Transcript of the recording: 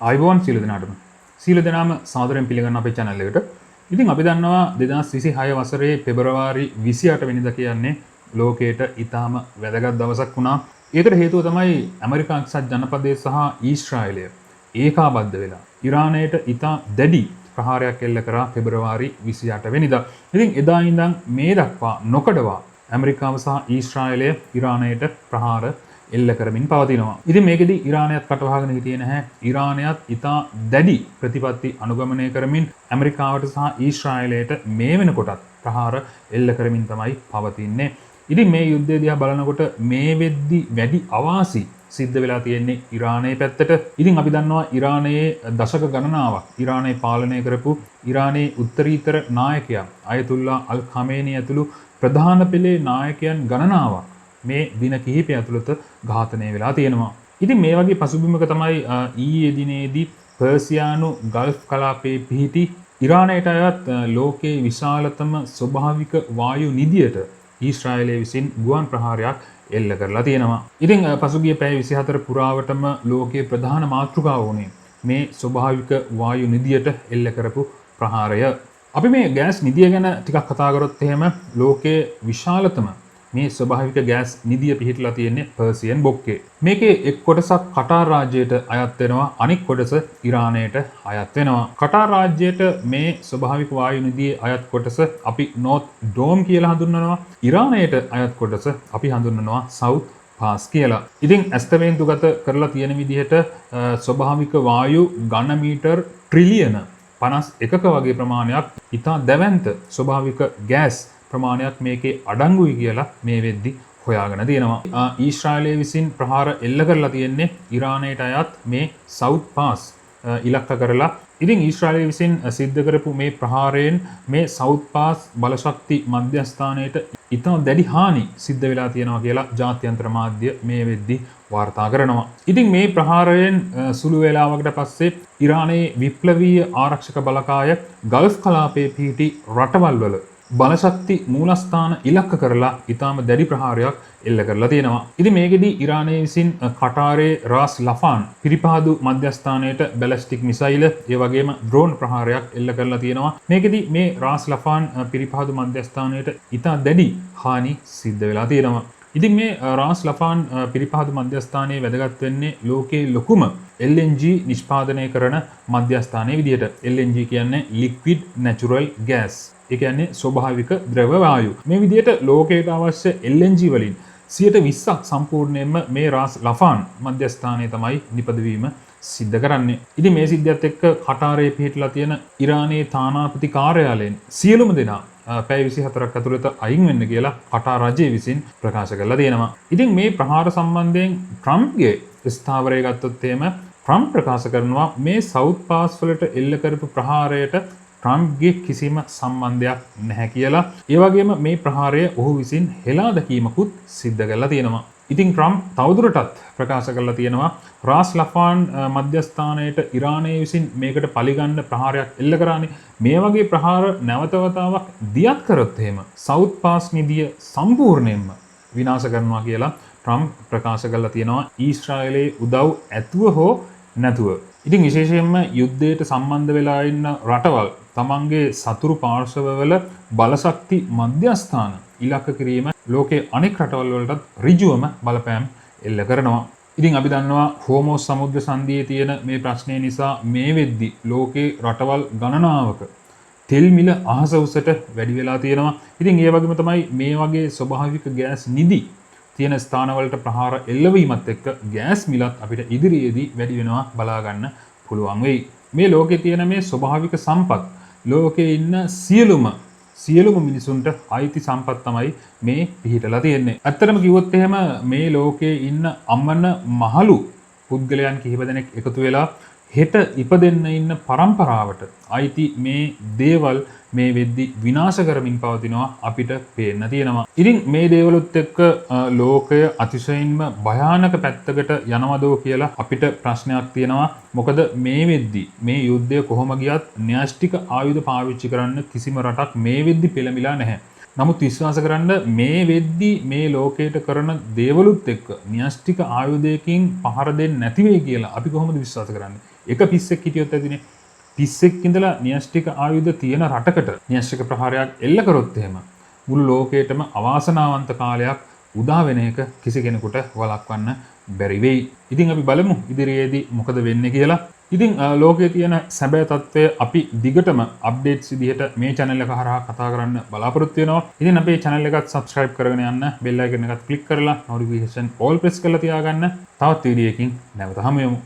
අයිබෝන් සියලු දෙනාටම සියලු දෙනාම සාදරයෙන් පිළිගන්න අපේ channel එකට. ඉතින් අපි දන්නවා 2026 වසරේ පෙබරවාරි 28 වෙනිදා කියන්නේ ලෝකයට ඉතාම වැදගත් දවසක් වුණා. ඒකට හේතුව තමයි ඇමරිකා එක්සත් ජනපදයේ සහ ඊශ්‍රායලය ඒකාබද්ධ වෙලා ඉරානයට ඉතා දැඩි ප්‍රහාරයක් එල්ල කරා පෙබරවාරි 28 වෙනිදා. ඉතින් එදා ඉඳන් මේ දක්වා නොකඩවා ඇමරිකාව සහ ඊශ්‍රායලය ඉරානයට ප්‍රහාර එල්ල කරමින් පවතිනවා. ඉතින් මේකෙදි ඉරානයත් කටවහගෙන හිටියේ නැහැ. ඉරානයත් ඉතා දැඩි ප්‍රතිපත්ති අනුගමනය කරමින් ඇමරිකාවට සහ ඊශ්‍රායලයට මේ වෙනකොටත් ප්‍රහාර එල්ල කරමින් තමයි පවතින්නේ. ඉතින් මේ යුද්ධය දිහා බලනකොට මේ වෙද්දි වැඩි අවාසි සිද්ධ වෙලා තියෙන්නේ ඉරානයේ පැත්තට. ඉතින් අපි දන්නවා ඉරානයේ දශක ගණනාවක් ඉරානය පාලනය කරපු ඉරානයේ උත්තරීතර නායකයා අයතුල්ලා අල් ඛමේනි ඇතුළු ප්‍රධාන පෙළේ නායකයන් ගණනාවක් මේ දින කිහිපය ඇතුළත ඝාතනය වෙලා තියෙනවා. ඉතින් මේ වගේ පසුබිමක තමයි ඊයේ දිනේදී පර්සියානු ගල්ෆ් කලාපයේ පිහිටි ඉරානයට අයත් ලෝකයේ විශාලතම ස්වභාවික වායු නිධියට ඊශ්‍රායලය විසින් ගුවන් ප්‍රහාරයක් එල්ල කරලා තියෙනවා. ඉතින් පසුගිය පැය 24 පුරාවටම ලෝකයේ ප්‍රධාන මාතෘකාව වුණේ මේ ස්වභාවික වායු නිධියට එල්ල කරපු ප්‍රහාරය. අපි මේ ගෑස් නිධිය ගැන ටිකක් කතා කරොත් එහෙම ලෝකයේ විශාලතම මේ ස්වභාවික ගෑස් නිධිය පිහිටලා තියෙන්නේ පර්සියන් බොක්කේ. මේකේ එක් කොටසක් කටාර් රාජ්‍යයට අයත් වෙනවා, අනික් කොටස ඉරානයට අයත් වෙනවා. කටාර් රාජ්‍යයට මේ ස්වභාවික වායු නිධියේ අයත් කොටස අපි නෝත් ඩෝම් කියලා හඳුන්වනවා. ඉරානයට අයත් කොටස අපි හඳුන්වනවා සවුත් පාස් කියලා. ඉතින් ඇස්තමේන්තුගත කරලා තියෙන විදිහට ස්වභාවික වායු ඝන මීටර් ට්‍රිලියන 51ක වගේ ප්‍රමාණයක් ඉතා දැවැන්ත ස්වභාවික ගෑස් ප්‍රමාණයක් මේකේ අඩංගුයි කියලා මේ වෙද්දි හොයාගෙන තියෙනවා. ඊශ්‍රායලය විසින් ප්‍රහාර එල්ල කරලා තියෙන්නේ ඉරානයට අයත් මේ සවුත් පාස් ඉලක්ක කරලා. ඉතින් ඊශ්‍රායලය විසින් සිද්ධ කරපු මේ ප්‍රහාරයෙන් මේ සවුත් පාස් බලශක්ති මධ්‍යස්ථානයට ඉතා දැඩි හානි සිද්ධ වෙලා තියෙනවා කියලා ජාත්‍යන්තර මාධ්‍ය මේ වෙද්දි වාර්තා කරනවා. ඉතින් මේ ප්‍රහාරයෙන් සුළු වේලාවකට පස්සේ ඉරානයේ විප්ලවීය ආරක්ෂක බලකාය ගල්ෆ් කලාපයේ පිහිටි රටවල් වල බලශක්ති මූලස්ථාන ඉලක්ක කරලා ඉතාම දැඩි ප්‍රහාරයක් එල්ල කරලා තියෙනවා. ඉතින් මේකෙදි ඉරානය විසින් කටාරේ රාස් ලෆාන් පිරිපහදු මධ්‍යස්ථානයට බැලිස්ටික් මිසයිල් ඒ වගේම ඩ්‍රෝන් ප්‍රහාරයක් එල්ල කරලා තියෙනවා. මේකෙදි මේ රාස් ලෆාන් පිරිපහදු මධ්‍යස්ථානයට ඉතා දැඩි හානි සිද්ධ වෙලා තියෙනවා. ඉතින් මේ රාස් ලෆාන් පිරිපහදු මධ්‍යස්ථානයේ වැදගත් වෙන්නේ ලෝකයේ ලොකුම LNG නිෂ්පාදනය කරන මධ්‍යස්ථානයේ විදිහට. LNG කියන්නේ liquid natural gas. ඒ කියන්නේ ස්වභාවික ද්‍රව වායු. මේ විදිහට ලෝකයට අවශ්‍ය LNG වලින් 20% සම්පූර්ණයෙන්ම මේ රාස් ලෆාන් මධ්‍යස්ථානයේ තමයි නිපදවීම සිද්ධ කරන්නේ. ඉතින් මේ සිද්ධියත් එක්ක කටාරේ පිහිටලා තියෙන ඉරානයේ තානාපති කාර්යාලයෙන් සියලුම දෙනා පැය 24ක් ඇතුළත අයින් වෙන්න කියලා කටාර් රජය විසින් ප්‍රකාශ කරලා තියෙනවා. ඉතින් මේ ප්‍රහාර සම්බන්ධයෙන් ට්‍රම්ප්ගේ ස්ථාවරය ගත්තොත් එහෙම ට්‍රම්ප් ප්‍රකාශ කරනවා මේ සවුත් පාස් වලට එල්ල කරපු ප්‍රහාරයට ට්‍රම්ප්ගේ කිසිම සම්බන්ධයක් නැහැ කියලා. ඒ වගේම මේ ප්‍රහාරය ඔහු විසින් හෙලා දැකීමකුත් සිද්ධ කරලා තියෙනවා. ඉතින් ට්‍රම්ප් තවදුරටත් ප්‍රකාශ කරලා තියෙනවා රාස් ලෆාන් මධ්‍යස්ථානයට ඉරානය විසින් මේකට පලිගන්න ප්‍රහාරයක් එල්ල කරානේ. මේ වගේ ප්‍රහාර නැවතවතාවක් දියත් කරොත් එහෙම සවුත් පාස් නිධිය සම්පූර්ණයෙන්ම විනාශ කරනවා කියලා ට්‍රම්ප් ප්‍රකාශ කරලා තියෙනවා ඊශ්‍රායලයේ උදව් ඇතුව හෝ නැතුව. ඉතින් විශේෂයෙන්ම යුද්ධයට සම්බන්ධ වෙලා ඉන්න රටවල් තමන්ගේ සතුරු පාර්ශවවල බලශක්ති මධ්‍යස්ථාන ඉලක්ක කිරීම ලෝකයේ අනෙක් රටවල් වලටත් ඍජුවම බලපෑම් එල්ල කරනවා. ඉතින් අපි දන්නවා හෝමෝස් සමුද්‍ර සංධියේ තියෙන මේ ප්‍රශ්නය නිසා මේ වෙද්දි ලෝකේ රටවල් ගණනාවක තෙල් මිල අහස උසට වැඩි වෙලා තියෙනවා. ඉතින් ඒ වගේම තමයි මේ වගේ ස්වභාවික ගෑස් නිදි තියෙන ස්ථානවලට ප්‍රහාර එල්ලවීමත් එක්ක ගෑස් මිලත් අපිට ඉදිරියේදී වැඩි වෙනවා බලා ගන්න පුළුවන් වෙයි. මේ ලෝකේ තියෙන මේ ස්වභාවික සම්පත් ලෝකේ ඉන්න සියලුම මිනිසුන්ට අයිති සම්පත් තමයි මේ පිහිටලා තියෙන්නේ. ඇත්තටම කිව්වොත් එහෙම මේ ලෝකේ ඉන්න අමන මහලු පුද්ගලයන් කිහිප දෙනෙක් එකතු වෙලා හෙට ඉපදෙන්න ඉන්න පරම්පරාවට අයිති මේ දේවල් මේ වෙද්දි විනාශ කරමින් පවතිනවා අපිට පේන්න තියෙනවා. ඉතින් මේ දේවලුත් එක්ක ලෝකය අතිශයින්ම භයානක පැත්තකට යනවදෝ කියලා අපිට ප්‍රශ්නයක් තියෙනවා. මොකද මේ වෙද්දි මේ යුද්ධය කොහොම ගියත් න්‍යෂ්ටික ආයුධ පාවිච්චි කරන්න කිසිම රටක් මේ වෙද්දි පෙළඹිලා නැහැ. නමුත් විශ්වාස කරන්න මේ වෙද්දි මේ ලෝකයට කරන දේවලුත් එක්ක න්‍යෂ්ටික ආයුධයකින් පහර දෙන්නේ නැති වෙයි කියලා අපි කොහොමද විශ්වාස කරන්නේ? එක පිස්සෙක් හිටියොත් ඇතිනේ පිස්සෙක් ඉඳලා න්‍යෂ්ටික ආයුධ තියෙන රටකට න්‍යෂ්ටික ප්‍රහාරයක් එල්ල කරොත් එහෙම මුළු ලෝකයටම අවාසනාවන්ත කාලයක් උදා වෙන එක කිසි කෙනෙකුට වළක්වන්න බැරි වෙයි. ඉතින් අපි බලමු ඉදිරියේදී මොකද වෙන්නේ කියලා. ඉතින් ලෝකයේ තියෙන සැබෑ තත්ත්වය අපි දිගටම අප්ඩේට්ස් විදිහට මේ channel එක හරහා කතා කරන්න බලාපොරොත්තු වෙනවා. ඉතින් අපේ channel එකත් subscribe කරගෙන යන්න, bell icon එකත් click කරලා notification all press කරලා තියාගන්න. තවත් වීඩියෝ එකකින් නැවත හමු වෙමු.